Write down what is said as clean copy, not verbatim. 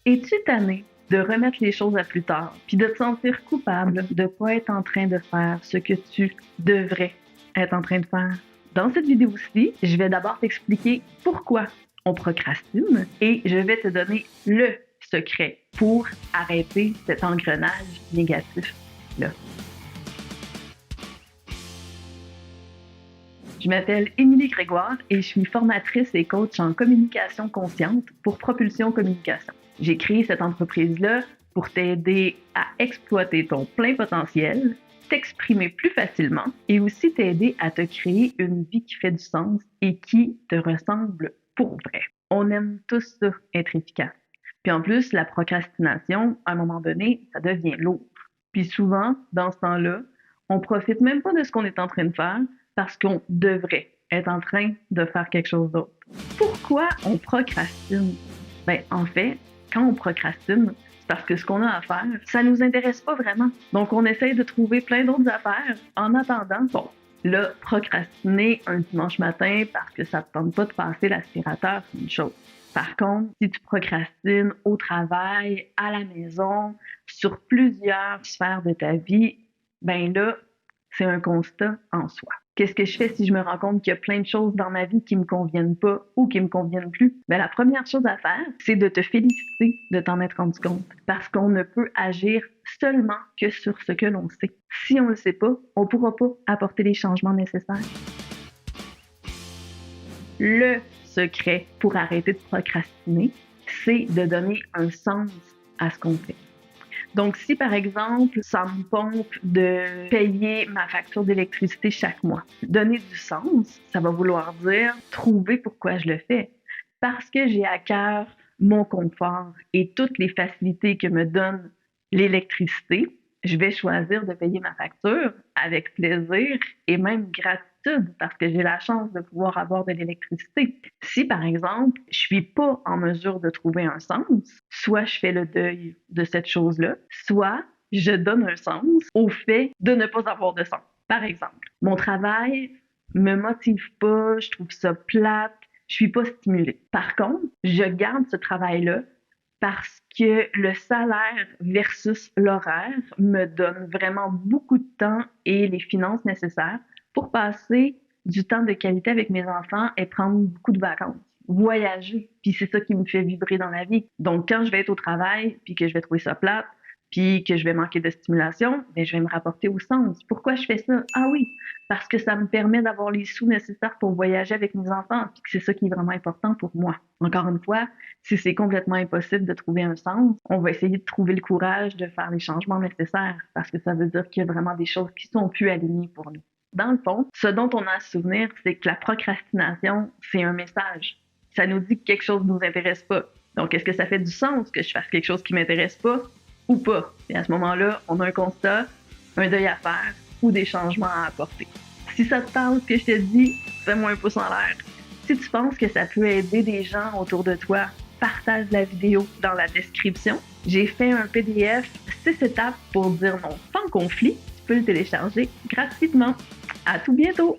Es-tu tanné de remettre les choses à plus tard, puis de te sentir coupable de ne pas être en train de faire ce que tu devrais être en train de faire? Dans cette vidéo-ci, je vais d'abord t'expliquer pourquoi on procrastine et je vais te donner le secret pour arrêter cet engrenage négatif-là. Je m'appelle Émilie Grégoire et je suis formatrice et coach en communication consciente pour Propulsion Communication. J'ai créé cette entreprise-là pour t'aider à exploiter ton plein potentiel, t'exprimer plus facilement et aussi t'aider à te créer une vie qui fait du sens et qui te ressemble pour vrai. On aime tous ça, être efficace. Puis en plus, la procrastination, à un moment donné, ça devient lourd. Puis souvent, dans ce temps-là, on profite même pas de ce qu'on est en train de faire parce qu'on devrait être en train de faire quelque chose d'autre. Pourquoi on procrastine? En fait, quand on procrastine, c'est parce que ce qu'on a à faire, ça nous intéresse pas vraiment. Donc, on essaye de trouver plein d'autres affaires en attendant. Bon, là, procrastiner un dimanche matin parce que ça te tente pas de passer l'aspirateur, c'est une chose. Par contre, si tu procrastines au travail, à la maison, sur plusieurs sphères de ta vie, ben là, c'est un constat en soi. Qu'est-ce que je fais si je me rends compte qu'il y a plein de choses dans ma vie qui me conviennent pas ou qui me conviennent plus? La première chose à faire, c'est de te féliciter de t'en être rendu compte. Parce qu'on ne peut agir seulement que sur ce que l'on sait. Si on ne le sait pas, on ne pourra pas apporter les changements nécessaires. Le secret pour arrêter de procrastiner, c'est de donner un sens à ce qu'on fait. Donc, si par exemple, ça me pompe de payer ma facture d'électricité chaque mois, donner du sens, ça va vouloir dire trouver pourquoi je le fais. Parce que j'ai à cœur mon confort et toutes les facilités que me donne l'électricité, je vais choisir de payer ma facture avec plaisir et même gratitude parce que j'ai la chance de pouvoir avoir de l'électricité. Si, par exemple, je suis pas en mesure de trouver un sens, soit je fais le deuil de cette chose-là, soit je donne un sens au fait de ne pas avoir de sens. Par exemple, mon travail me motive pas, je trouve ça plate, je suis pas stimulée. Par contre, je garde ce travail-là parce que le salaire versus l'horaire me donne vraiment beaucoup de temps et les finances nécessaires pour passer du temps de qualité avec mes enfants et prendre beaucoup de vacances, voyager. Puis c'est ça qui me fait vibrer dans la vie. Donc quand je vais être au travail puis que je vais trouver ça plate, puis que je vais manquer de stimulation, je vais me rapporter au sens. Pourquoi je fais ça? Ah oui, parce que ça me permet d'avoir les sous nécessaires pour voyager avec mes enfants, puis que c'est ça qui est vraiment important pour moi. Encore une fois, si c'est complètement impossible de trouver un sens, on va essayer de trouver le courage de faire les changements nécessaires, parce que ça veut dire qu'il y a vraiment des choses qui sont plus alignées pour nous. Dans le fond, ce dont on a à se souvenir, c'est que la procrastination, c'est un message. Ça nous dit que quelque chose ne nous intéresse pas. Donc, est-ce que ça fait du sens que je fasse quelque chose qui ne m'intéresse pas ou pas? Et à ce moment-là, on a un constat, un deuil à faire ou des changements à apporter. Si ça te parle ce que je te dis, fais-moi un pouce en l'air. Si tu penses que ça peut aider des gens autour de toi, partage la vidéo dans la description. J'ai fait un PDF 6 étapes pour dire non sans conflit. Tu peux le télécharger gratuitement. À tout bientôt!